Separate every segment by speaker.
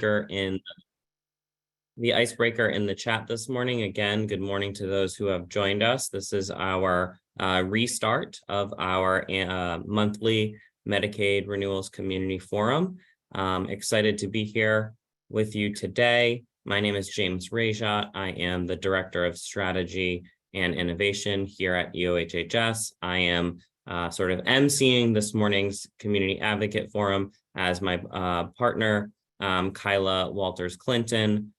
Speaker 1: in the icebreaker in the chat this morning. Again, good morning to those who have joined us. This is our restart of our monthly Medicaid Renewals Community Forum. Excited to be here with you today. My name is James Rajat. I am the Director of Strategy and Innovation here at EOHHS. I am sort of emceeing this morning's Community Advocate Forum as my partner, Kyla Walters-Clinton,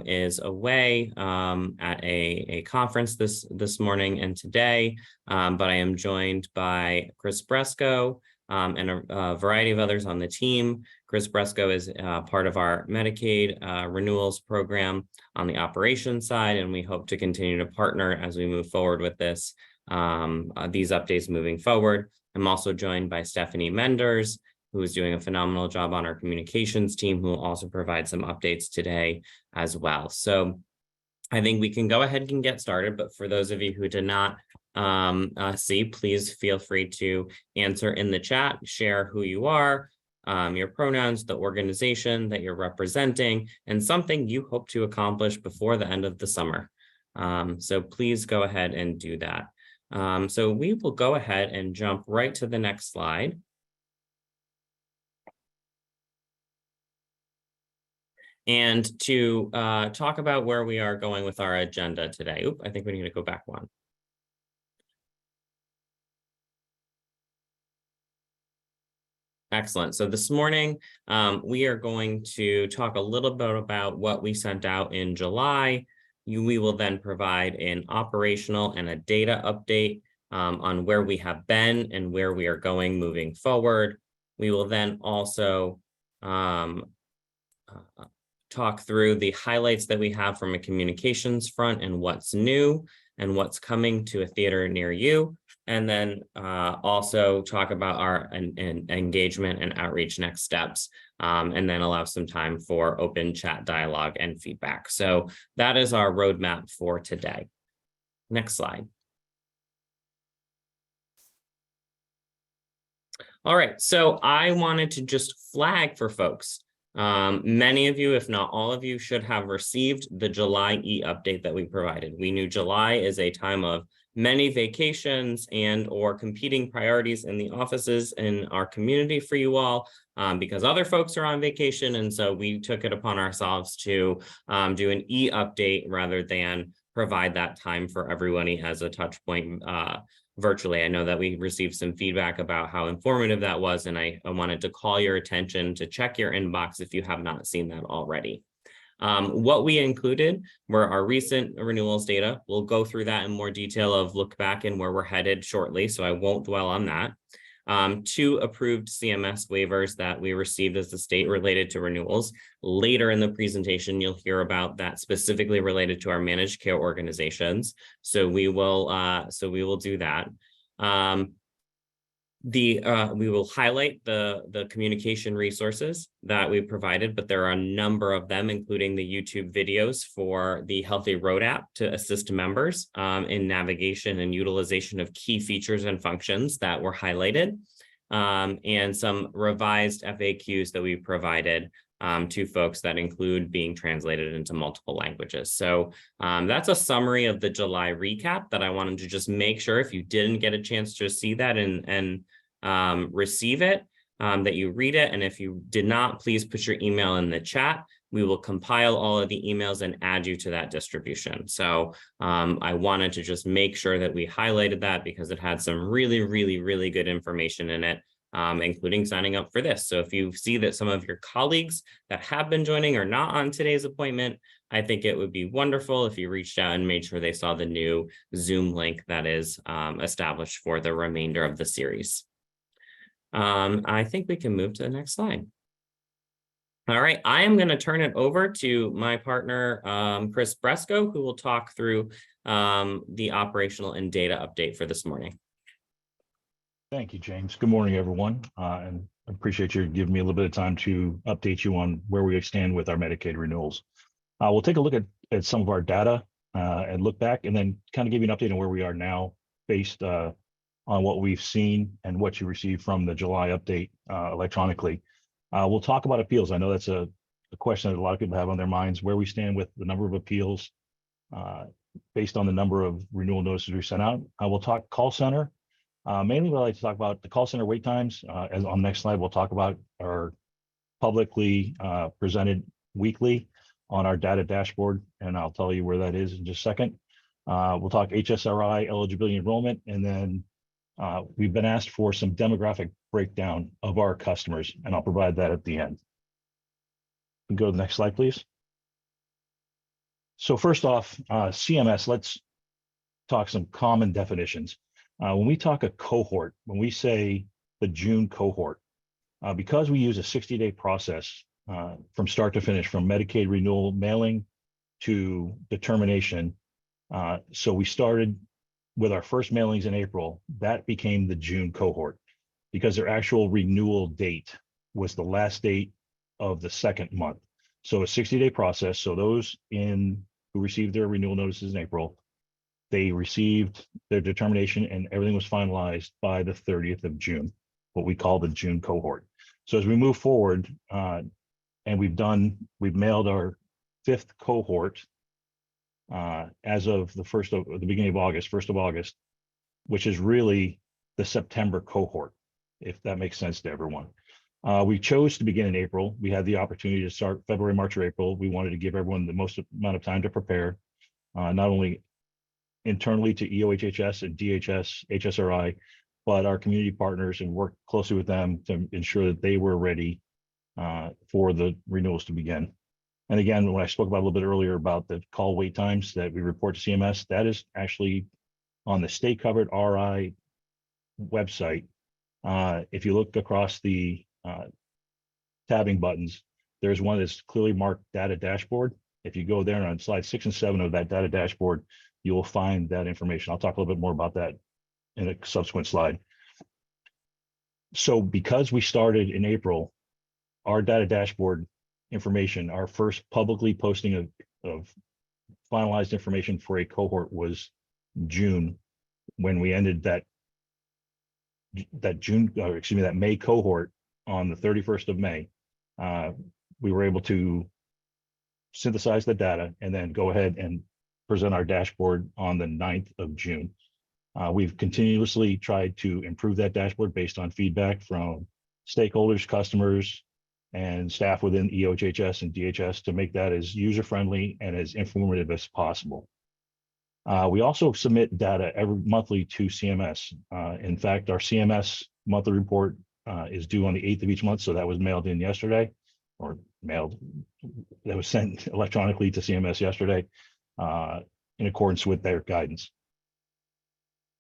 Speaker 1: is away at a conference this morning and today, but I am joined by Chris Bresco and a variety of others on the team. Chris Bresco is part of our Medicaid renewals program on the operations side, and we hope to continue to partner as we move forward with this, these updates moving forward. I'm also joined by Stephanie Menders, who is doing a phenomenal job on our communications team, who will also provide some updates today as well. So I think we can go ahead and get started, but for those of you who did not see, please feel free to answer in the chat, share who you are, your pronouns, the organization that you're representing, and something you hope to accomplish before the end of the summer. So please go ahead and do that. So we will go ahead and jump right to the next slide. And to talk about where we are going with our agenda today. Oop, I think we need to go back one. Excellent. So this morning, we are going to talk a little bit about what we sent out in July. We will then provide an operational and a data update on where we have been and where we are going moving forward. We will then also talk through the highlights that we have from a communications front and what's new and what's coming to a theater near you. And then also talk about our engagement and outreach next steps, and then allow some time for open chat dialogue and feedback. So that is our roadmap for today. Next slide. All right, so I wanted to just flag for folks. Many of you, if not all of you, should have received the July e-update that we provided. We knew July is a time of many vacations and or competing priorities in the offices in our community for you all, because other folks are on vacation. And so we took it upon ourselves to do an e-update rather than provide that time for everybody as a touch point virtually. I know that we received some feedback about how informative that was, and I wanted to call your attention to check your inbox if you have not seen that already. What we included were our recent renewals data. We'll go through that in more detail of look back and where we're headed shortly, so I won't dwell on that. 2 approved CMS waivers that we received as the state related to renewals. Later in the presentation, you'll hear about that specifically related to our managed care organizations. So we will do that. We will highlight the communication resources that we provided, but there are a number of them, including the YouTube videos for the HealthyRhode app to assist members in navigation and utilization of key features and functions that were highlighted, and some revised FAQs that we provided to folks that include being translated into multiple languages. So that's a summary of the July recap that I wanted to just make sure if you didn't get a chance to see that and receive it, that you read it. And if you did not, please put your email in the chat. We will compile all of the emails and add you to that distribution. So I wanted to just make sure that we highlighted that because it had some really, really, really good information in it, including signing up for this. So if you see that some of your colleagues that have been joining are not on today's appointment, I think it would be wonderful if you reached out and made sure they saw the new Zoom link that is established for the remainder of the series. I think we can move to the next slide. All right, I am going to turn it over to my partner, Chris Bresco, who will talk through the operational and data update for this morning.
Speaker 2: Thank you, James. Good morning, everyone. And I appreciate you giving me a little bit of time to update you on where we stand with our Medicaid renewals. We'll take a look at some of our data and look back and then kind of give you an update on where we are now based on what we've seen and what you received from the July update electronically. We'll talk about appeals. I know that's a a question that a lot of people have on their minds, where we stand with the number of appeals based on the number of renewal notices we sent out. I will talk call center. Mainly, what I like to talk about the call center wait times. As on the next slide, we'll talk about our publicly presented weekly on our data dashboard, and I'll tell you where that is in just a second. We'll talk HSRI eligibility enrollment, and then we've been asked for some demographic breakdown of our customers, and I'll provide that at the end. Go to the next slide, please. So first off, CMS, let's talk some common definitions. When we talk a cohort, when we say the June cohort, because we use a 60-day process from start to finish, from Medicaid renewal mailing to determination. So we started with our first mailings in April, that became the June cohort because their actual renewal date was the last date of the second month. So a 60-day process. So those who received their renewal notices in April, they received their determination and everything was finalized by the 30th of June, what we call the June cohort. So as we move forward, and we've mailed our 5th cohort as of the beginning of August, 1st of August, which is really the September cohort, if that makes sense to everyone. We chose to begin in April. We had the opportunity to start February, March, or April. We wanted to give everyone the most amount of time to prepare, not only internally to EOHHS and DHS, HSRI, but our community partners, and work closely with them to ensure that they were ready for the renewals to begin. And again, when I spoke about a little bit earlier about the call wait times that we report to CMS, that is actually on the State Covered RI website. If you look across the tabbing buttons, there's one that's clearly marked data dashboard. If you go there on slide 6 and 7 of that data dashboard, you will find that information. I'll talk a little bit more about that in a subsequent slide. So because we started in April, our data dashboard information, our first publicly posting of finalized information for a cohort was June, when we ended that May cohort on the 31st of May. We were able to synthesize the data and then go ahead and present our dashboard on the 9th of June. We've continuously tried to improve that dashboard based on feedback from stakeholders, customers, and staff within EOHHS and DHS to make that as user-friendly and as informative as possible. We also submit data every monthly to CMS. In fact, our CMS monthly report is due on the 8th of each month, so that was mailed in yesterday, that was sent electronically to CMS yesterday in accordance with their guidance.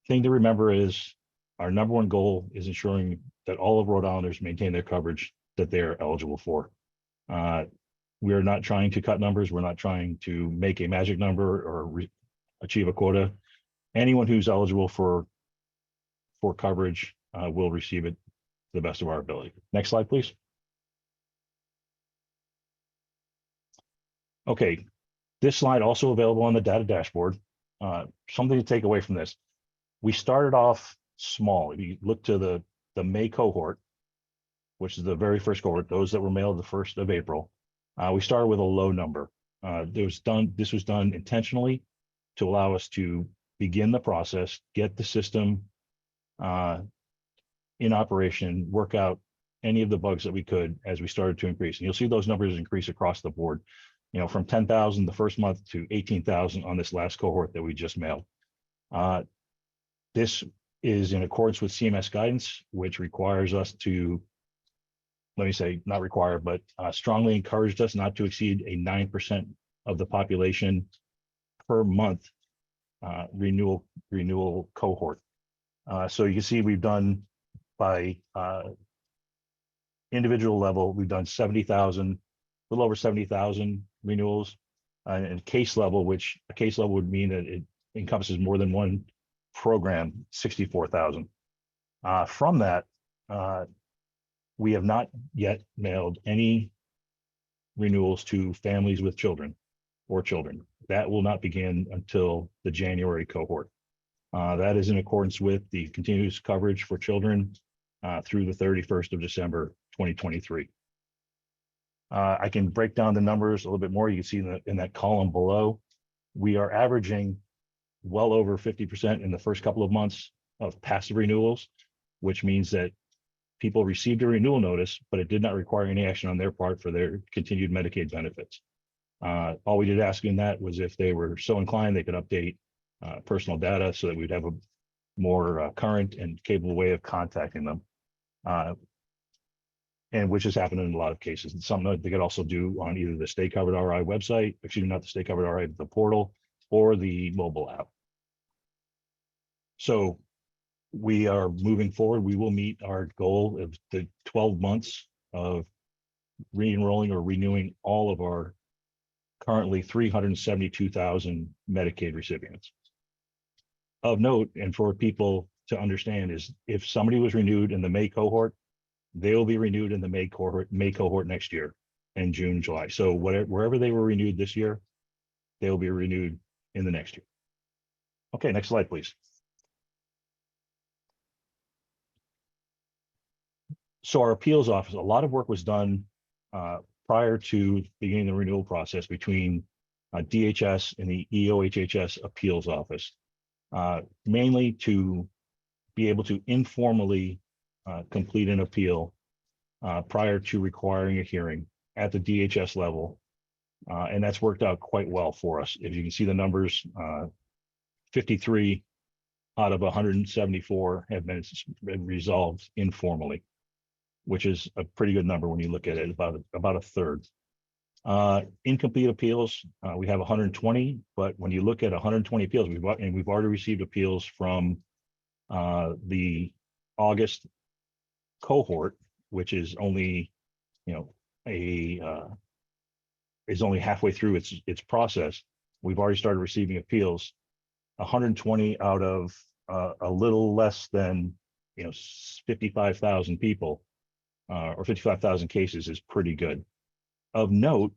Speaker 2: Thing to remember is our number one goal is ensuring that all of Rhode Islanders maintain their coverage that they're eligible for. We are not trying to cut numbers. We're not trying to make a magic number or achieve a quota. Anyone who's eligible for coverage will receive it to the best of our ability. Next slide, please. Okay, this slide also available on the data dashboard. Something to take away from this. We started off small. If you look to the May cohort, which is the very first cohort, those that were mailed the 1st of April, we started with a low number. This was done intentionally to allow us to begin the process, get the system in operation, work out any of the bugs that we could as we started to increase. And you'll see those numbers increase across the board, from 10,000 the first month to 18,000 on this last cohort that we just mailed. This is in accordance with CMS guidance, which requires us to, let me say, not require, but strongly encouraged us not to exceed a 9% of the population per month renewal cohort. So you can see we've done by individual level, we've done 70,000, a little over 70,000 renewals, and case level, which a case level would mean that it encompasses more than one program, 64,000. From that, we have not yet mailed any renewals to families with children or children. That will not begin until the January cohort. That is in accordance with the continuous coverage for children through the 31st of December, 2023. I can break down the numbers a little bit more. You can see in that column below, we are averaging well over 50% in the first couple of months of passive renewals, which means that people received a renewal notice, but it did not require any action on their part for their continued Medicaid benefits. All we did ask in that was if they were so inclined, they could update personal data so that we'd have a more current and capable way of contacting them. And which has happened in a lot of cases. It's something that they could also do on either the Stay Covered RI website, excuse me, not the Stay Covered RI, the portal, or the mobile app. So we are moving forward. We will meet our goal of the 12 months of re-enrolling or renewing all of our currently 372,000 Medicaid recipients. Of note, and for people to understand, is if somebody was renewed in the May cohort, they will be renewed in the May cohort next year in June, July. So wherever they were renewed this year, they will be renewed in the next year. Okay, next slide, please. So our appeals office, a lot of work was done prior to beginning the renewal process between DHS and the EOHHS appeals office, mainly to be able to informally complete an appeal prior to requiring a hearing at the DHS level. And that's worked out quite well for us. If you can see the numbers, 53 out of 174 have been resolved informally, which is a pretty good number when you look at it, about a third. Incomplete appeals, we have 120, but when you look at 120 appeals, we've already received appeals from the August cohort, which is only, is only halfway through its process. We've already started receiving appeals. 120 out of a little less than 55,000 people or 55,000 cases is pretty good. Of note,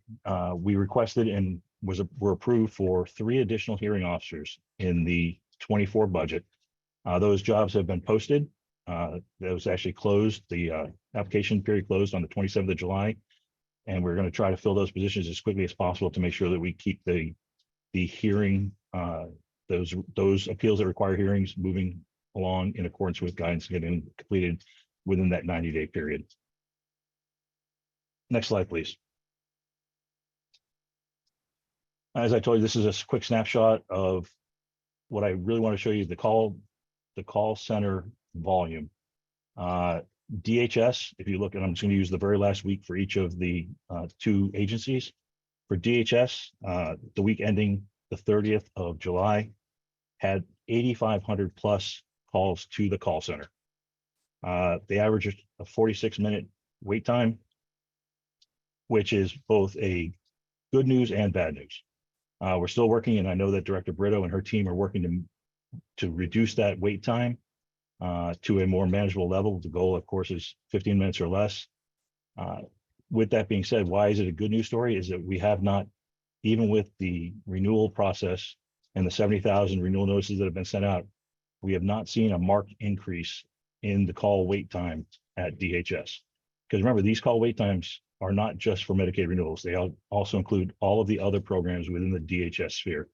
Speaker 2: we requested and were approved for 3 additional hearing officers in the 24 budget. Those jobs have been posted. That was actually closed. The application period closed on the 27th of July, and we're going to try to fill those positions as quickly as possible to make sure that we keep the hearing, those appeals that require hearings moving along in accordance with guidance getting completed within that 90-day period. Next slide, please. As I told you, this is a quick snapshot of what I really want to show you, the call center volume. DHS, if you look, and I'm just going to use the very last week for each of the 2 agencies. For DHS, the week ending the 30th of July had 8,500 plus calls to the call center. They averaged a 46-minute wait time, which is both a good news and bad news. We're still working, and I know that Director Brito and her team are working to reduce that wait time to a more manageable level. The goal, of course, is 15 minutes or less. With that being said, why is it a good news story? Is that we have not, even with the renewal process and the 70,000 renewal notices that have been sent out, we have not seen a marked increase in the call wait time at DHS. Because remember, these call wait times are not just for Medicaid renewals. They also include all of the other programs within the DHS sphere,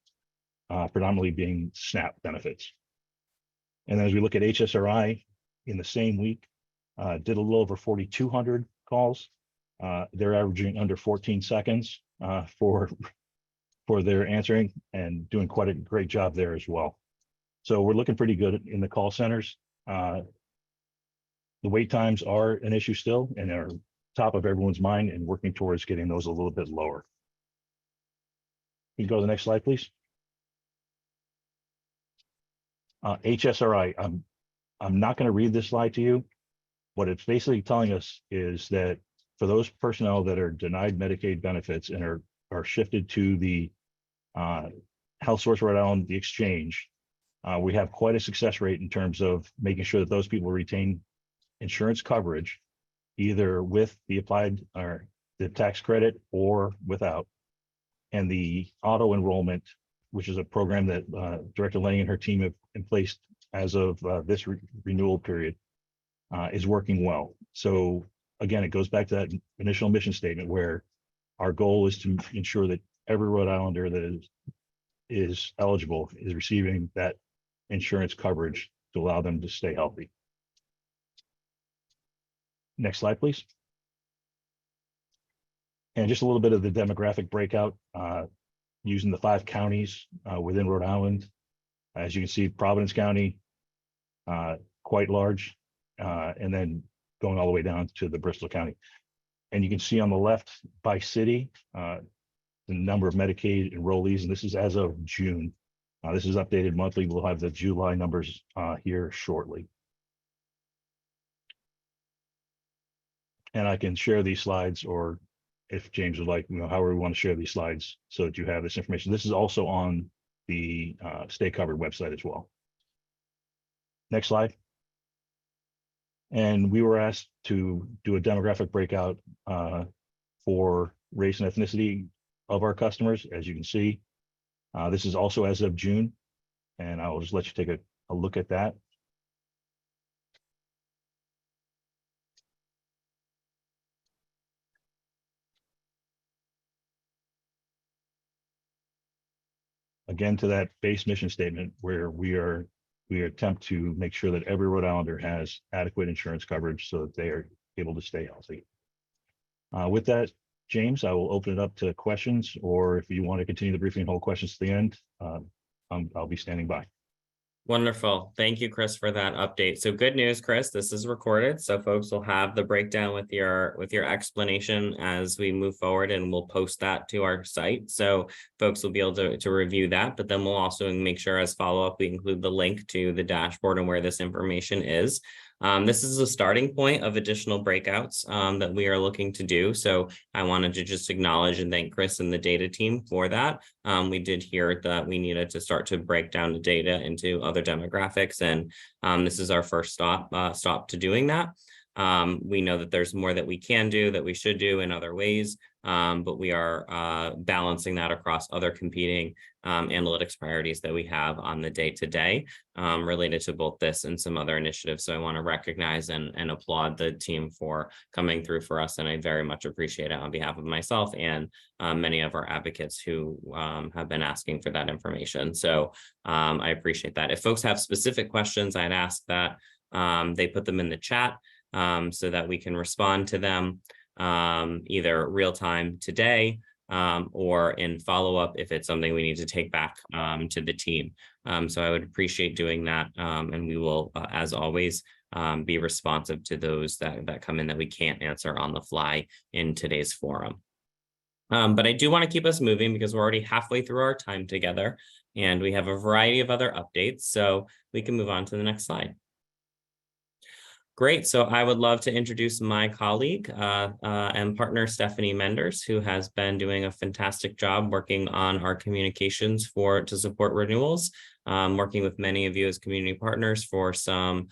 Speaker 2: predominantly being SNAP benefits. And then as we look at HSRI in the same week, did a little over 4,200 calls. They're averaging under 14 seconds for their answering and doing quite a great job there as well. So we're looking pretty good in the call centers. The wait times are an issue still and are top of everyone's mind, and working towards getting those a little bit lower. You can go to the next slide, please. HSRI, I'm not going to read this slide to you. What it's basically telling us is that for those personnel that are denied Medicaid benefits and are shifted to the Health Source Rhode Island, the exchange, we have quite a success rate in terms of making sure that those people retain insurance coverage, either with the applied or the tax credit or without. And the auto enrollment, which is a program that Director Lanning and her team have in place as of this renewal period, is working well. So again, it goes back to that initial mission statement where our goal is to ensure that every Rhode Islander that is eligible is receiving that insurance coverage to allow them to stay healthy. Next slide, please. And just a little bit of the demographic breakout using the 5 counties within Rhode Island. As you can see, Providence County, quite large, and then going all the way down to the Bristol County. And you can see on the left by city, the number of Medicaid enrollees, and this is as of June. This is updated monthly. We'll have the July numbers here shortly. And I can share these slides, or if James would like, however we want to share these slides so that you have this information. This is also on the Stay Covered website as well. Next slide. And we were asked to do a demographic breakout for race and ethnicity of our customers. As you can see, this is also as of June, and I will just let you take a look at that. Again, to that base mission statement where we attempt to make sure that every Rhode Islander has adequate insurance coverage so that they are able to stay healthy. With that, James, I will open it up to questions, or if you want to continue the briefing and hold questions to the end, I'll be standing by.
Speaker 1: Wonderful. Thank you, Chris, for that update. So good news, Chris, this is recorded. So folks will have the breakdown with your explanation as we move forward, and we'll post that to our site. So folks will be able to review that, but then we'll also make sure as follow-up, we include the link to the dashboard and where this information is. This is a starting point of additional breakouts that we are looking to do. So I wanted to just acknowledge and thank Chris and the data team for that. We did hear that we needed to start to break down the data into other demographics, and this is our first stop to doing that. We know that there's more that we can do, that we should do in other ways, but we are balancing that across other competing analytics priorities that we have on the day-to-day related to both this and some other initiatives. So I want to recognize and applaud the team for coming through for us, and I very much appreciate it on behalf of myself and many of our advocates who have been asking for that information. So I appreciate that. If folks have specific questions, I'd ask that they put them in the chat so that we can respond to them either real time today or in follow-up if it's something we need to take back to the team. So I would appreciate doing that, and we will, as always, be responsive to those that come in that we can't answer on the fly in today's forum. But I do want to keep us moving because we're already halfway through our time together, and we have a variety of other updates, so we can move on to the next slide. Great. So I would love to introduce my colleague and partner, Stephanie Menders, who has been doing a fantastic job working on our communications to support renewals, working with many of you as community partners for some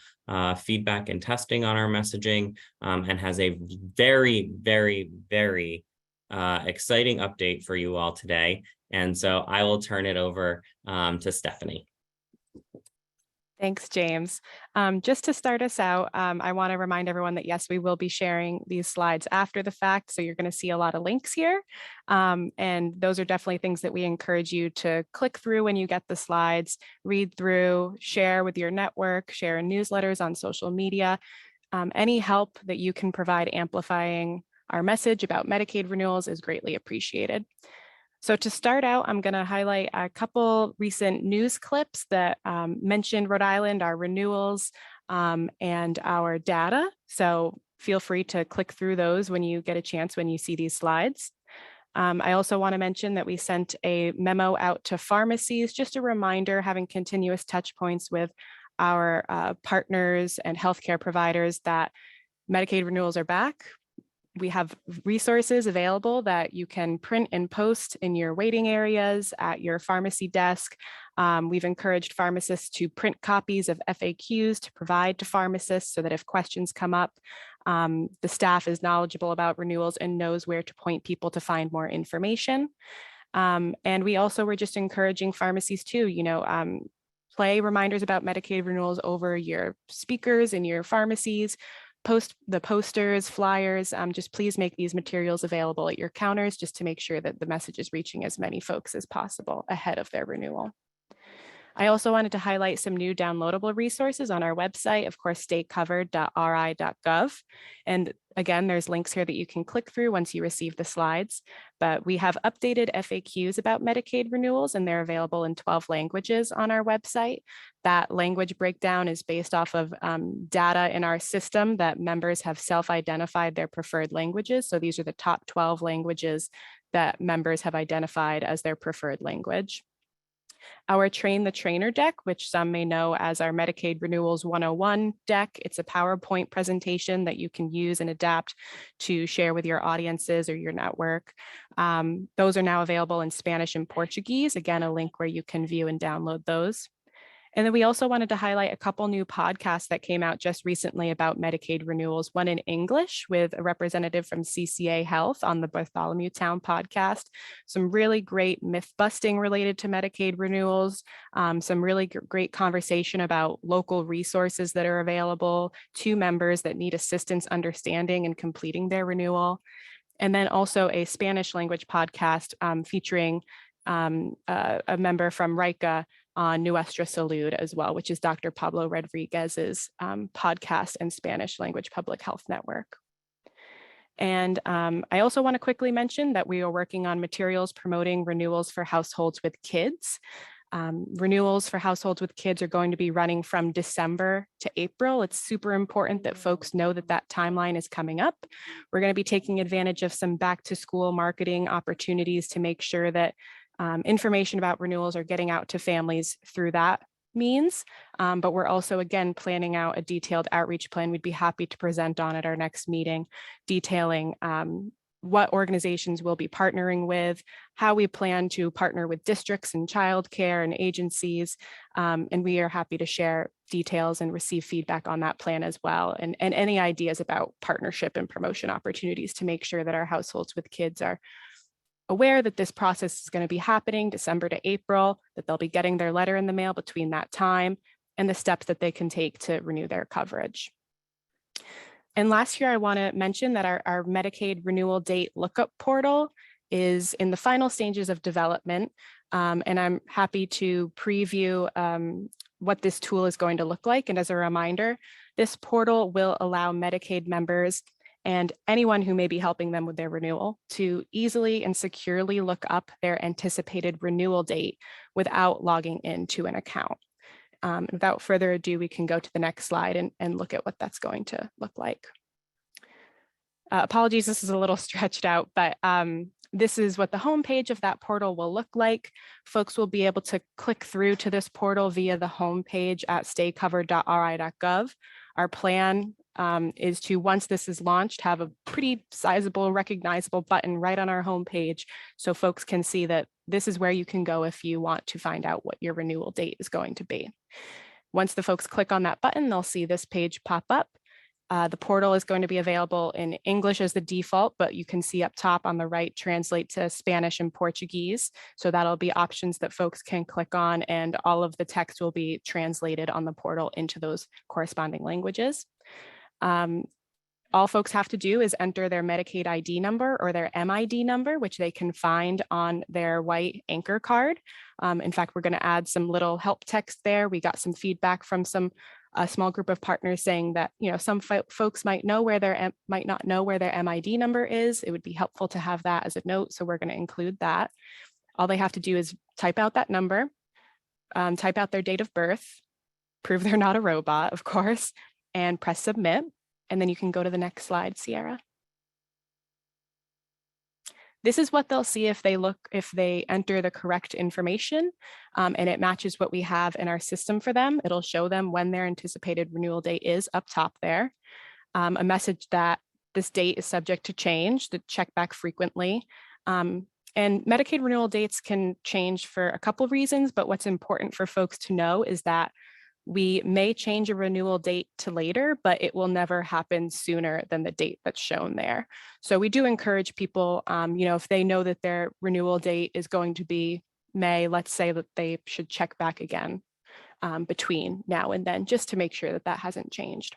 Speaker 1: feedback and testing on our messaging, and has a very, very, very exciting update for you all today. And so I will turn it over to Stephanie.
Speaker 3: Thanks, James. Just to start us out, I want to remind everyone that, yes, we will be sharing these slides after the fact. So you're going to see a lot of links here. And those are definitely things that we encourage you to click through when you get the slides, read through, share with your network, share in newsletters on social media. Any help that you can provide amplifying our message about Medicaid renewals is greatly appreciated. So to start out, I'm going to highlight a couple recent news clips that mentioned Rhode Island, our renewals, and our data. So feel free to click through those when you get a chance when you see these slides. I also want to mention that we sent a memo out to pharmacies, just a reminder, having continuous touch points with our partners and healthcare providers that Medicaid renewals are back. We have resources available that you can print and post in your waiting areas at your pharmacy desk. We've encouraged pharmacists to print copies of FAQs to provide to pharmacists so that if questions come up, the staff is knowledgeable about renewals and knows where to point people to find more information. And we also were just encouraging pharmacies to, play reminders about Medicaid renewals over your speakers in your pharmacies. the posters, flyers, just please make these materials available at your counters just to make sure that the message is reaching as many folks as possible ahead of their renewal. I also wanted to highlight some new downloadable resources on our website, of course, staycovered.ri.gov. And again, there's links here that you can click through once you receive the slides. But we have updated FAQs about Medicaid renewals, and they're available in 12 languages on our website. That language breakdown is based off of data in our system that members have self-identified their preferred languages. So these are the top 12 languages that members have identified as their preferred language. Our Train the Trainer deck, which some may know as our Medicaid Renewals 101 deck. It's a PowerPoint presentation that you can use and adapt to share with your audiences or your network. Those are now available in Spanish and Portuguese. Again, a link where you can view and download those. And then we also wanted to highlight a couple new podcasts that came out just recently about Medicaid renewals, one in English with a representative from CCA Health on the Bartholomew Town podcast, some really great myth busting related to Medicaid renewals, some really great conversation about local resources that are available to members that need assistance understanding and completing their renewal. And then also a Spanish language podcast featuring a member from RICA on Nuestra Salud as well, which is Dr. Pablo Rodriguez's podcast and Spanish language public health network. And I also want to quickly mention that we are working on materials promoting renewals for households with kids. Renewals for households with kids are going to be running from December to April. It's super important that folks know that that timeline is coming up. We're going to be taking advantage of some back to school marketing opportunities to make sure that information about renewals are getting out to families through that means, but we're also, again, planning out a detailed outreach plan we'd be happy to present on at our next meeting, detailing what organizations we'll be partnering with, how we plan to partner with districts and childcare and agencies, and we are happy to share details and receive feedback on that plan as well, and any ideas about partnership and promotion opportunities to make sure that our households with kids are aware that this process is going to be happening December to April, that they'll be getting their letter in the mail between that time, and the steps that they can take to renew their coverage. And last year, I want to mention that our Medicaid renewal date lookup portal is in the final stages of development, and I'm happy to preview what this tool is going to look like. And as a reminder, this portal will allow Medicaid members and anyone who may be helping them with their renewal to easily and securely look up their anticipated renewal date without logging into an account. Without further ado, we can go to the next slide and look at what that's going to look like. Apologies, this is a little stretched out, but this is what the homepage of that portal will look like. Folks will be able to click through to this portal via the homepage at staycovered.ri.gov. Our plan is to, once this is launched, have a pretty sizable, recognizable button right on our homepage so folks can see that this is where you can go if you want to find out what your renewal date is going to be. Once the folks click on that button, they'll see this page pop up. The portal is going to be available in English as the default, but you can see up top on the right, translate to Spanish and Portuguese. So that'll be options that folks can click on, and all of the text will be translated on the portal into those corresponding languages. All folks have to do is enter their Medicaid ID number or their MID number, which they can find on their white anchor card. In fact, we're going to add some little help text there. We got some feedback from a small group of partners saying that, you know, some folks might not know where their MID number is. It would be helpful to have that as a note, so we're going to include that. All they have to do is type out that number, type out their date of birth, prove they're not a robot, of course, and press submit. And then you can go to the next slide, Sierra. This is what they'll see if they enter the correct information and it matches what we have in our system for them. It'll show them when their anticipated renewal date is up top there. A message that this date is subject to change, to check back frequently. And Medicaid renewal dates can change for a couple of reasons, but what's important for folks to know is that we may change a renewal date to later, but it will never happen sooner than the date that's shown there. So we do encourage people, if they know that their renewal date is going to be May, let's say that they should check back again between now and then, just to make sure that that hasn't changed.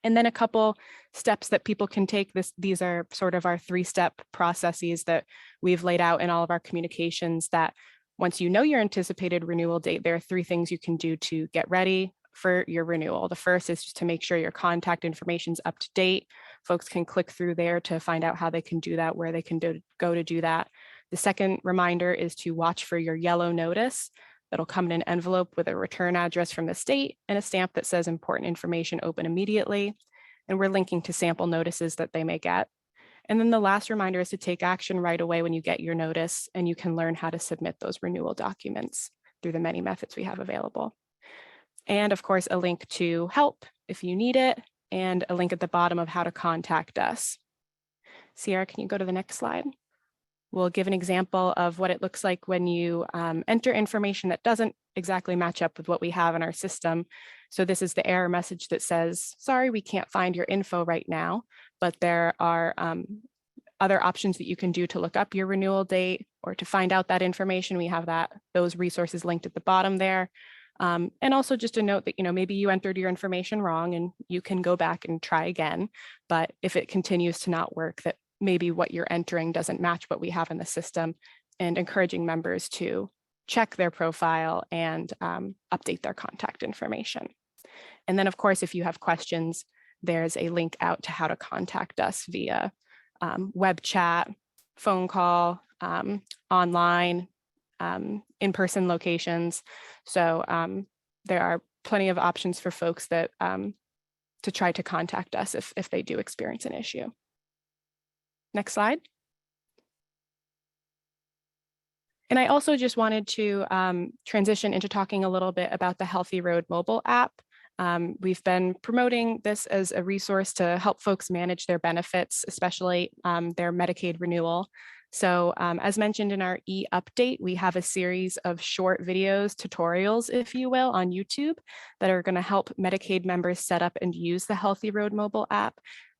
Speaker 3: And then a couple steps that people can take. These are sort of our 3-step processes that we've laid out in all of our communications, that once you know your anticipated renewal date, there are 3 things you can do to get ready for your renewal. The first is just to make sure your contact information is up to date. Folks can click through there to find out how they can do that, where they can go to do that. The second reminder is to watch for your yellow notice. That'll come in an envelope with a return address from the state and a stamp that says important information, open immediately. And we're linking to sample notices that they may get. And then the last reminder is to take action right away when you get your notice, and you can learn how to submit those renewal documents through the many methods we have available. And of course, a link to help if you need it, and a link at the bottom of how to contact us. Sierra, can you go to the next slide? We'll give an example of what it looks like when you enter information that doesn't exactly match up with what we have in our system. So this is the error message that says, sorry, we can't find your info right now, but there are other options that you can do to look up your renewal date or to find out that information. We have those resources linked at the bottom there. And also just a note that, maybe you entered your information wrong and you can go back and try again. But if it continues to not work, that maybe what you're entering doesn't match what we have in the system, and encouraging members to check their profile and update their contact information. And then, of course, if you have questions, there's a link out to how to contact us via web chat, phone call, online, in-person locations. So there are plenty of options for folks that to try to contact us if they do experience an issue. Next slide. And I also just wanted to transition into talking a little bit about the HealthyRhode Mobile App. We've been promoting this as a resource to help folks manage their benefits, especially their Medicaid renewal. So as mentioned in our e-update, we have a series of short videos, tutorials, if you will, on YouTube that are going to help Medicaid members set up and use the HealthyRhode mobile app.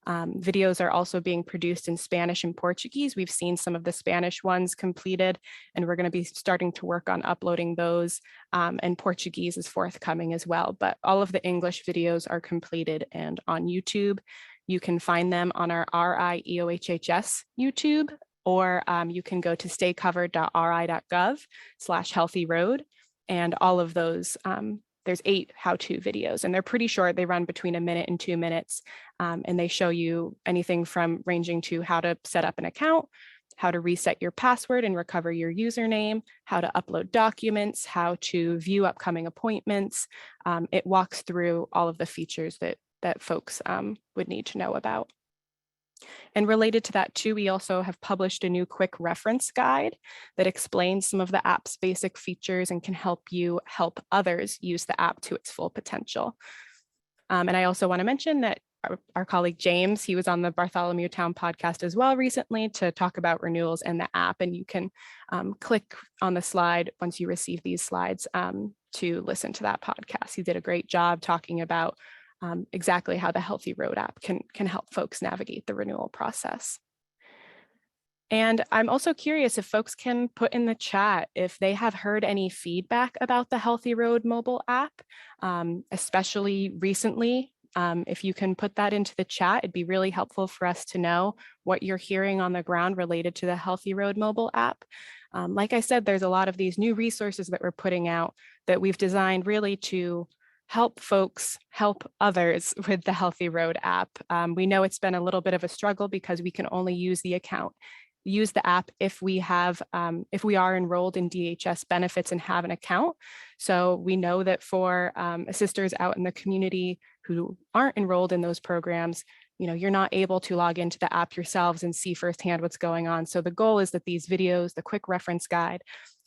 Speaker 3: Videos are also being produced in Spanish and Portuguese. We've seen some of the Spanish ones completed, and we're going to be starting to work on uploading those, and Portuguese is forthcoming as well. But all of the English videos are completed and on YouTube. You can find them on our RIEOHHS YouTube, or you can go to staycovered.ri.gov/healthyroad, and all of those, there's 8 how-to videos, and they're pretty short. They run between 1 minute and 2 minutes, and they show you anything from ranging to how to set up an account, how to reset your password and recover your username, how to upload documents, how to view upcoming appointments. It walks through all of the features that folks would need to know about. And related to that too, we also have published a new quick reference guide that explains some of the app's basic features and can help you help others use the app to its full potential. And I also want to mention that our colleague James, he was on the Bartholomew Town podcast as well recently to talk about renewals and the app. And you can click on the slide once you receive these slides to listen to that podcast. He did a great job talking about exactly how the HealthyRhode app can help folks navigate the renewal process. And I'm also curious if folks can put in the chat if they have heard any feedback about the HealthyRhode mobile app, especially recently. If you can put that into the chat, it'd be really helpful for us to know what you're hearing on the ground related to the HealthyRhode mobile app. Like I said, there's a lot of these new resources that we're putting out that we've designed really to help folks help others with the HealthyRhode app. We know it's been a little bit of a struggle because we can only use the app if we are enrolled in DHS benefits and have an account. So we know that for assisters out in the community who aren't enrolled in those programs, you're not able to log into the app yourselves and see firsthand what's going on. So the goal is that these videos, the quick reference guide,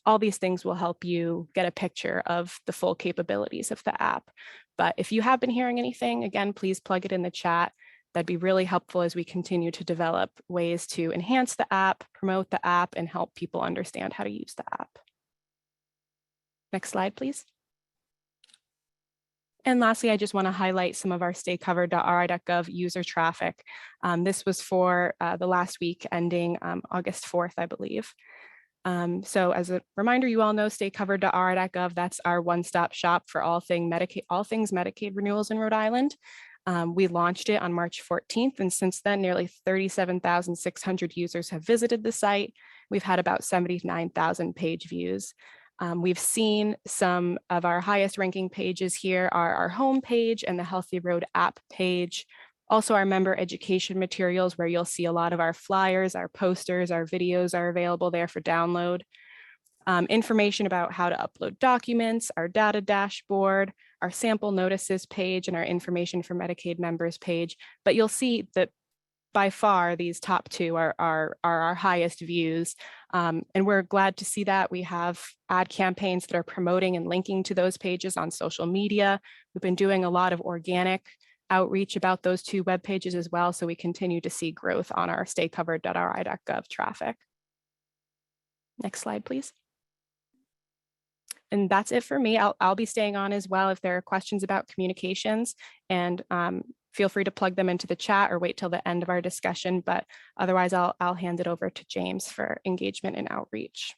Speaker 3: all these things will help you get a picture of the full capabilities of the app. But if you have been hearing anything, again, please plug it in the chat. That'd be really helpful as we continue to develop ways to enhance the app, promote the app, and help people understand how to use the app. Next slide, please. And lastly, I just want to highlight some of our staycovered.ri.gov user traffic. This was for the last week ending August 4th, I believe. So as a reminder, you all know staycovered.ri.gov. That's our one-stop shop for all things Medicaid renewals in Rhode Island. We launched it on March 14th, and since then, nearly 37,600 users have visited the site. We've had about 79,000 page views. We've seen some of our highest ranking pages here are our home page and the HealthyRhode app page. Also, our member education materials, where you'll see a lot of our flyers, our posters, our videos are available there for download. Information about how to upload documents, our data dashboard, our sample notices page, and our information for Medicaid members page. But you'll see that by far, these top two are our highest views. And we're glad to see that. We have ad campaigns that are promoting and linking to those pages on social media. We've been doing a lot of organic outreach about those two web pages as well. So we continue to see growth on our staycovered.ri.gov traffic. Next slide, please. And that's it for me. I'll be staying on as well if there are questions about communications, and feel free to plug them into the chat or wait till the end of our discussion. But otherwise, I'll hand it over to James for engagement and outreach.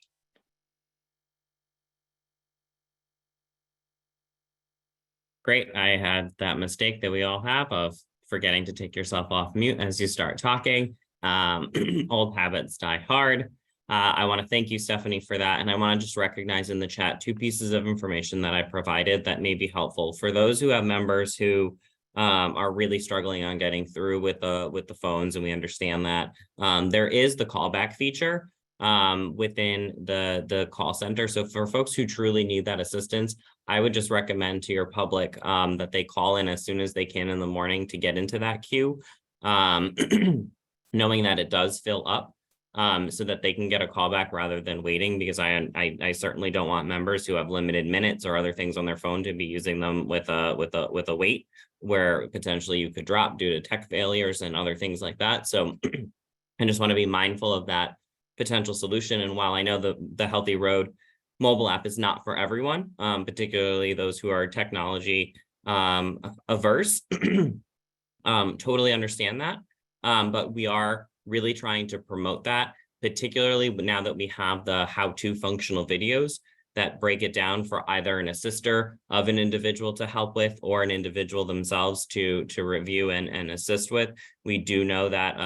Speaker 1: Great. I had that mistake that we all have of forgetting to take yourself off mute as you start talking. Old habits die hard. I want to thank you, Stephanie, for that. And I want to just recognize in the chat 2 pieces of information that I provided that may be helpful for those who have members who are really struggling on getting through with the phones, and we understand that. There is the callback feature within the call center. So for folks who truly need that assistance, I would just recommend to your public that they call in as soon as they can in the morning to get into that queue, knowing that it does fill up. So that they can get a callback rather than waiting, because I certainly don't want members who have limited minutes or other things on their phone to be using them with a wait where potentially you could drop due to tech failures and other things like that. So I just want to be mindful of that potential solution. And while I know the HealthyRhode mobile app is not for everyone, particularly those who are technology averse, totally understand that. But we are really trying to promote that, particularly now that we have the how-to functional videos that break it down for either an assister of an individual to help with or an individual themselves to review and assist with. We do know that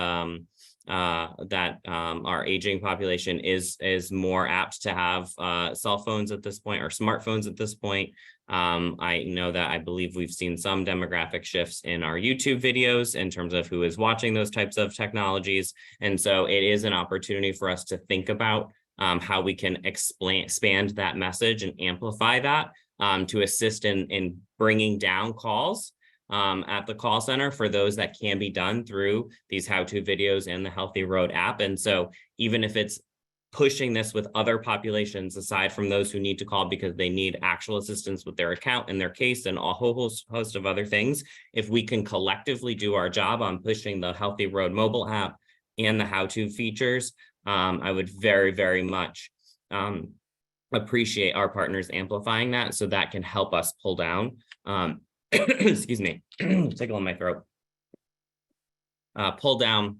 Speaker 1: our aging population is more apt to have cell phones at this point, or smartphones at this point. I know that I believe we've seen some demographic shifts in our YouTube videos in terms of who is watching those types of technologies. And so it is an opportunity for us to think about how we can expand that message and amplify that to assist in bringing down calls at the call center for those that can be done through these how-to videos and the HealthyRhode app. And so even if it's pushing this with other populations aside from those who need to call because they need actual assistance with their account and their case and a whole host of other things, if we can collectively do our job on pushing the HealthyRhode mobile app and the how-to features, I would very, very much appreciate our partners amplifying that, so that can help us pull down excuse me, tickle in my throat, pull down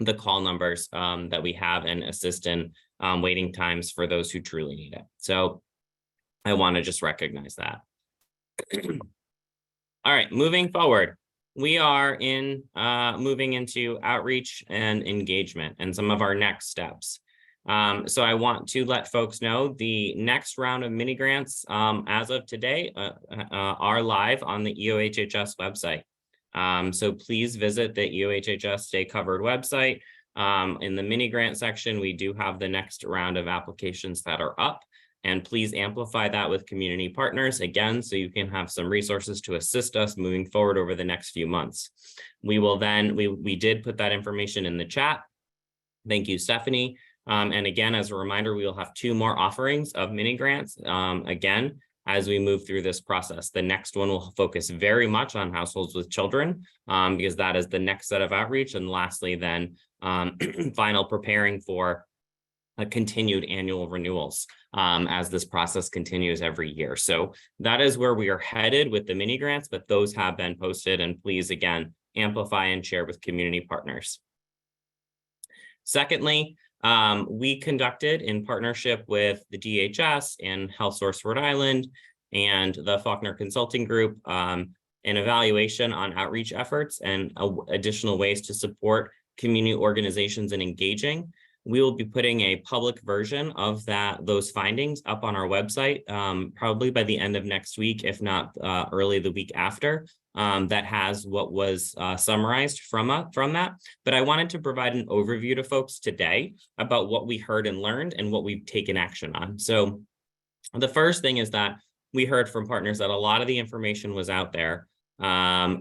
Speaker 1: the call numbers that we have and assist in waiting times for those who truly need it. So I want to just recognize that. All right, moving forward, we are moving into outreach and engagement and some of our next steps. So I want to let folks know the next round of mini grants as of today are live on the EOHHS website. So please visit the EOHHS Stay Covered website. In the mini grant section, we do have the next round of applications that are up, and please amplify that with community partners again, so you can have some resources to assist us moving forward over the next few months. We will then, we did put that information in the chat. Thank you, Stephanie. And again, as a reminder, we will have 2 more offerings of mini grants again as we move through this process. The next one will focus very much on households with children because that is the next set of outreach. And lastly, then final preparing for a continued annual renewals as this process continues every year. So that is where we are headed with the mini grants, but those have been posted, and please, again, amplify and share with community partners. Secondly, we conducted in partnership with the DHS and Health Source Rhode Island and the Faulkner Consulting Group, an evaluation on outreach efforts and additional ways to support community organizations in engaging. We will be putting a public version of those findings up on our website, probably by the end of next week, if not early the week after, that has what was summarized from that. But I wanted to provide an overview to folks today about what we heard and learned and what we've taken action on. So the first thing is that we heard from partners that a lot of the information was out there, but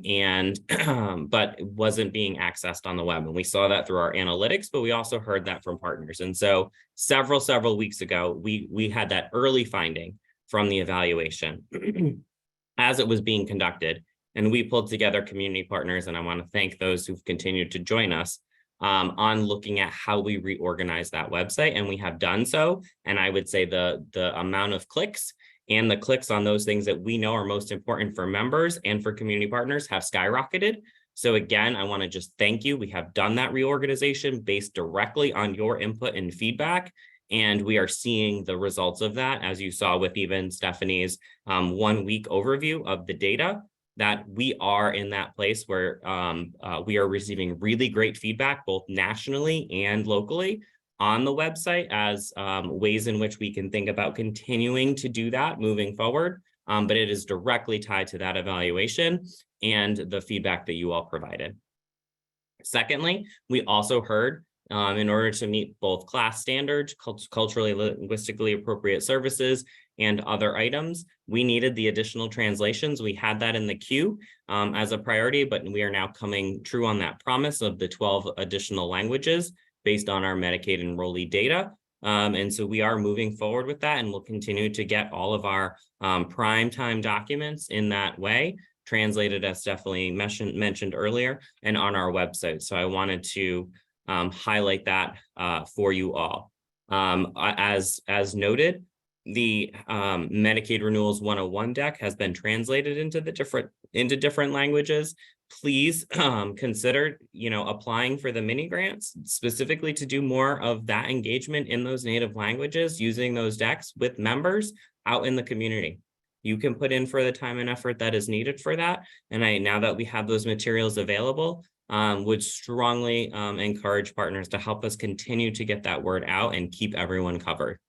Speaker 1: it wasn't being accessed on the web. And we saw that through our analytics, but we also heard that from partners. And so several weeks ago, we had that early finding from the evaluation as it was being conducted. And we pulled together community partners, and I want to thank those who've continued to join us on looking at how we reorganize that website. And we have done so. And I would say the amount of clicks and the clicks on those things that we know are most important for members and for community partners have skyrocketed. So again, I want to just thank you. We have done that reorganization based directly on your input and feedback. And we are seeing the results of that, as you saw with even Stephanie's 1 week overview of the data, that we are in that place where we are receiving really great feedback, both nationally and locally on the website, as ways in which we can think about continuing to do that moving forward. But it is directly tied to that evaluation and the feedback that you all provided. Secondly, we also heard in order to meet both class standards, culturally, linguistically appropriate services, and other items, we needed the additional translations. We had that in the queue as a priority, but we are now coming true on that promise of the 12 additional languages based on our Medicaid enrollee data. And so we are moving forward with that, and we'll continue to get all of our prime time documents in that way, translated as Stephanie mentioned earlier, and on our website. So I wanted to highlight that for you all. As noted, the Medicaid Renewals 101 deck has been translated into different languages. Please consider, applying for the mini grants specifically to do more of that engagement in those native languages, using those decks with members out in the community. You can put in for the time and effort that is needed for that. And now that we have those materials available, would strongly encourage partners to help us continue to get that word out and keep everyone covered.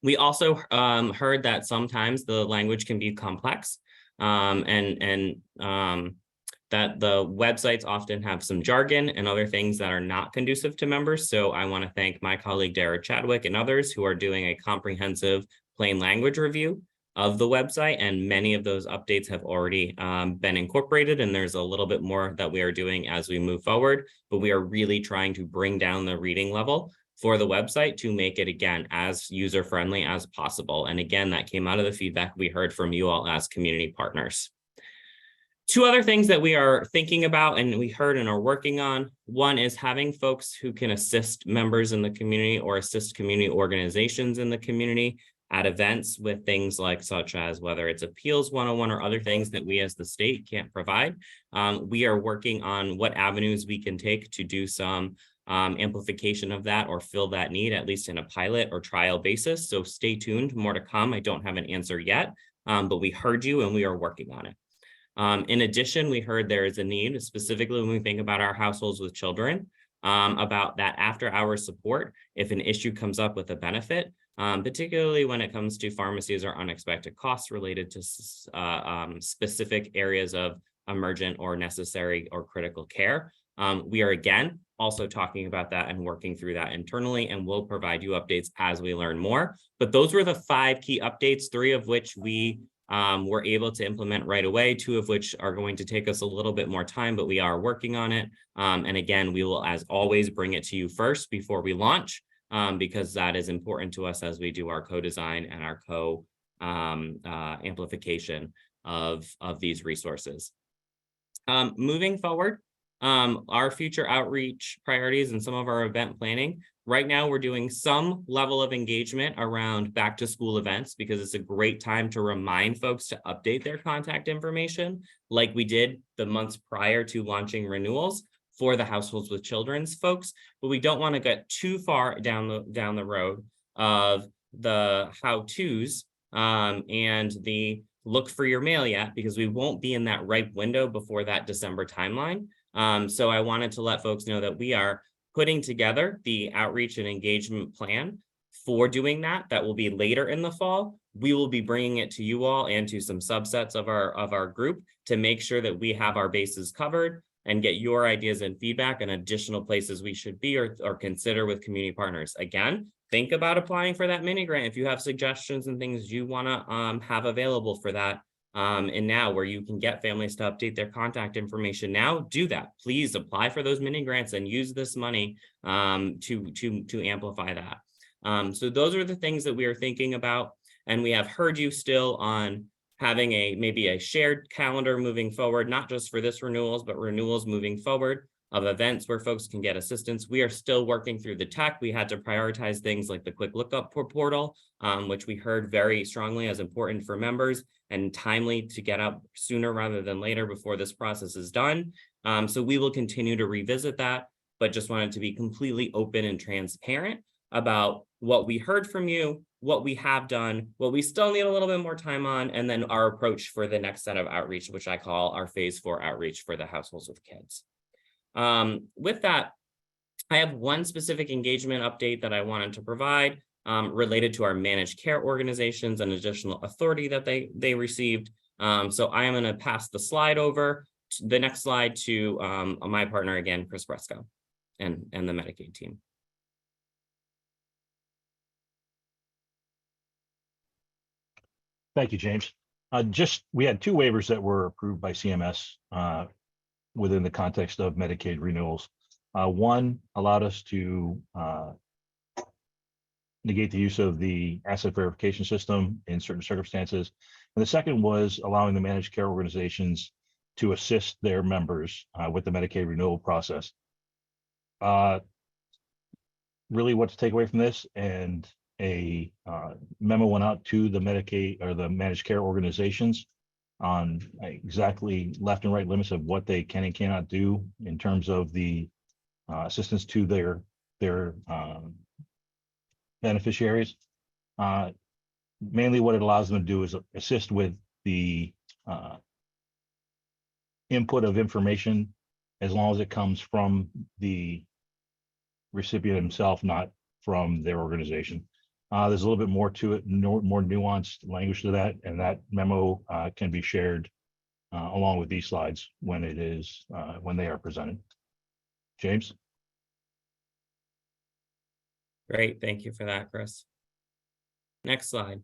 Speaker 1: We also heard that sometimes the language can be complex, and that the websites often have some jargon and other things that are not conducive to members. So I want to thank my colleague Dara Chadwick and others who are doing a comprehensive plain language review of the website, and many of those updates have already been incorporated, and there's a little bit more that we are doing as we move forward, but we are really trying to bring down the reading level for the website to make it, again, as user-friendly as possible. And again, that came out of the feedback we heard from you all as community partners. Two other things that we are thinking about and we heard and are working on. One is having folks who can assist members in the community or assist community organizations in the community at events with things like such as whether it's Appeals 101 or other things that we as the state can't provide. We are working on what avenues we can take to do some amplification of that or fill that need, at least in a pilot or trial basis. So stay tuned, more to come. I don't have an answer yet, but we heard you and we are working on it. In addition, we heard there is a need, specifically when we think about our households with children, about that after-hours support if an issue comes up with a benefit, particularly when it comes to pharmacies or unexpected costs related to specific areas of emergent or necessary or critical care. We are, again, also talking about that and working through that internally, and we'll provide you updates as we learn more. But those were the 5 key updates, 3 of which we were able to implement right away, 2 of which are going to take us a little bit more time, but we are working on it. And again, we will, as always, bring it to you first before we launch, because that is important to us as we do our co-design and our amplification of these resources. Moving forward, our future outreach priorities and some of our event planning. Right now, we're doing some level of engagement around back to school events because it's a great time to remind folks to update their contact information like we did the months prior to launching renewals for the households with children's folks. But we don't want to get too far down the road of the how-tos and the look for your mail yet, because we won't be in that ripe window before that December timeline. So I wanted to let folks know that we are putting together the outreach and engagement plan for doing that. That will be later in the fall. We will be bringing it to you all and to some subsets of our group to make sure that we have our bases covered and get your ideas and feedback and additional places we should be or consider with community partners. Again, think about applying for that mini grant if you have suggestions and things you want to have available for that. And now where you can get families to update their contact information now, do that. Please apply for those mini grants and use this money to amplify that. So those are the things that we are thinking about. And we have heard you still on having maybe a shared calendar moving forward, not just for this renewals, but renewals moving forward of events where folks can get assistance. We are still working through the tech. We had to prioritize things like the quick lookup portal, which we heard very strongly as important for members and timely to get up sooner rather than later before this process is done. So we will continue to revisit that, but just wanted to be completely open and transparent about what we heard from you, what we have done, what we still need a little bit more time on, and then our approach for the next set of outreach, which I call our phase 4 outreach for the households with kids. With that, I have one specific engagement update that I wanted to provide related to our managed care organizations and additional authority that they received. So I am going to pass the slide over, the next slide, to my partner again, Chris Bresco, and the Medicaid team.
Speaker 2: Thank you, James. We had 2 waivers that were approved by CMS within the context of Medicaid renewals. One allowed us to negate the use of the asset verification system in certain circumstances. And the second was allowing the managed care organizations to assist their members with the Medicaid renewal process. Really what to take away from this, and a memo went out to the Medicaid or the managed care organizations on exactly left and right limits of what they can and cannot do in terms of the assistance to their beneficiaries. Mainly what it allows them to do is assist with the input of information, as long as it comes from the recipient himself, not from their organization. There's a little bit more to it, more nuanced language to that, and that memo can be shared along with these slides when they are presented. James?
Speaker 1: Great, thank you for that, Chris. Next slide.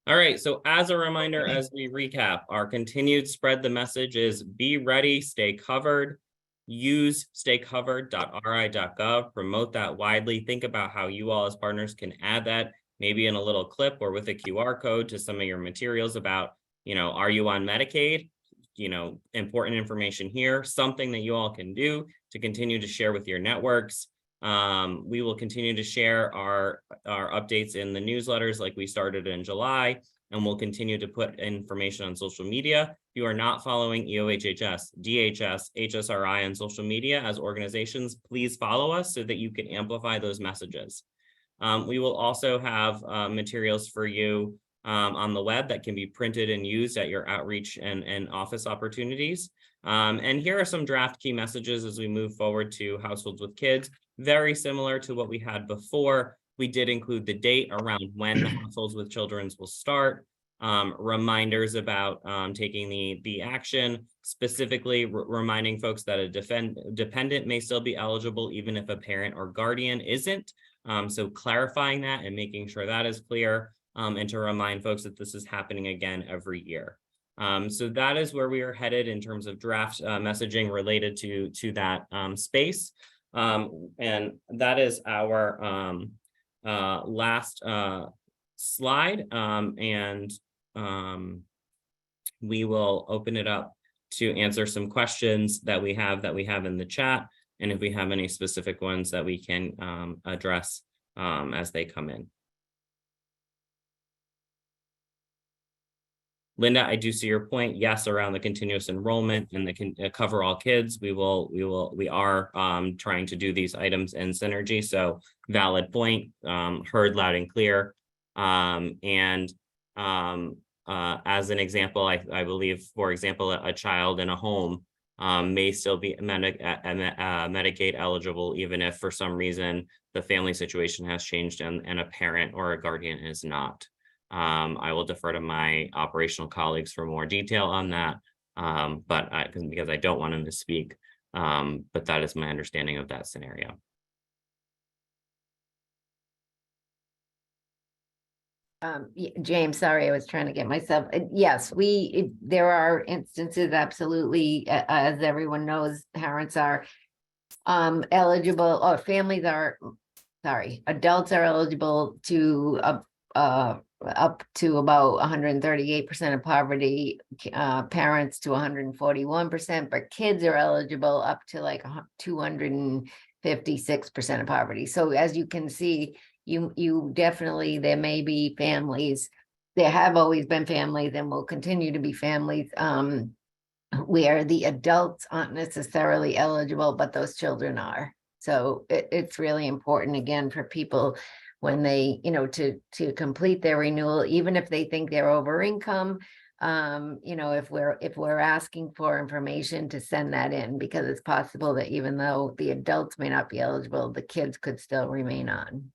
Speaker 1: All right, so as a reminder, as we recap, our continued spread the message is be ready, stay covered. Use staycovered.ri.gov, promote that widely. Think about how you all as partners can add that maybe in a little clip or with a QR code to some of your materials about, are you on Medicaid? Important information here, something that you all can do to continue to share with your networks. We will continue to share our updates in the newsletters like we started in July, and we'll continue to put information on social media. If you are not following EOHHS, DHS, HSRI on social media as organizations, please follow us so that you can amplify those messages. We will also have materials for you on the web that can be printed and used at your outreach and office opportunities. And here are some draft key messages as we move forward to households with kids. Very similar to what we had before. We did include the date around when the households with children will start, reminders about taking the action, specifically reminding folks that a dependent may still be eligible even if a parent or guardian isn't. So clarifying that and making sure that is clear, and to remind folks that this is happening again every year. So that is where we are headed in terms of draft messaging related to that space. And that is our last slide, and we will open it up to answer some questions that we have in the chat, and if we have any specific ones that we can address as they come in. Linda, I do see your point. Yes, around the continuous enrollment and the cover all kids, we are trying to do these items in synergy. So valid point, heard loud and clear. As an example, I believe, for example, a child in a home may still be Medicaid eligible, even if for some reason the family situation has changed and a parent or a guardian is not. I will defer to my operational colleagues for more detail on that, because I don't want to misspeak, but that is my understanding of that scenario.
Speaker 4: James, sorry, I was trying to get myself. Yes, there are instances, absolutely, as everyone knows, parents are eligible, or families are, sorry, adults are eligible to up to about 138% of poverty, parents to 141%, but kids are eligible up to like 256% of poverty. So as you can see, you definitely, there may be families, there have always been families and will continue to be families where the adults aren't necessarily eligible, but those children are. So it's really important, again, for people when they, to complete their renewal, even if they think they're over income, if we're asking for information, to send that in, because it's possible that even though the adults may not be eligible, the kids could still remain on.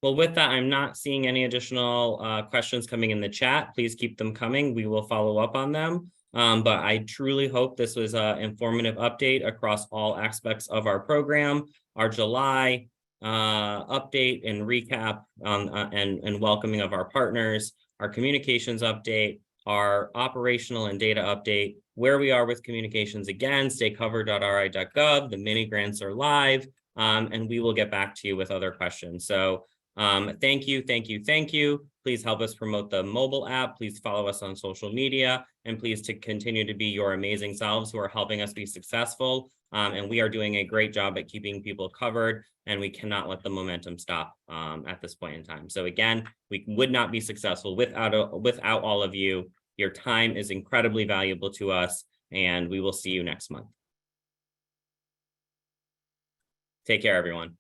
Speaker 1: Well, with that, I'm not seeing any additional questions coming in the chat. Please keep them coming. We will follow up on them. But I truly hope this was an informative update across all aspects of our program, our July update and recap and welcoming of our partners, our communications update, our operational and data update, where we are with communications. Again, staycovered.ri.gov. The mini grants are live, and we will get back to you with other questions. So thank you. Please help us promote the mobile app. Please follow us on social media, and please to continue to be your amazing selves who are helping us be successful. And we are doing a great job at keeping people covered, and we cannot let the momentum stop at this point in time. So again, we would not be successful without all of you. Your time is incredibly valuable to us, and we will see you next month. Take care, everyone.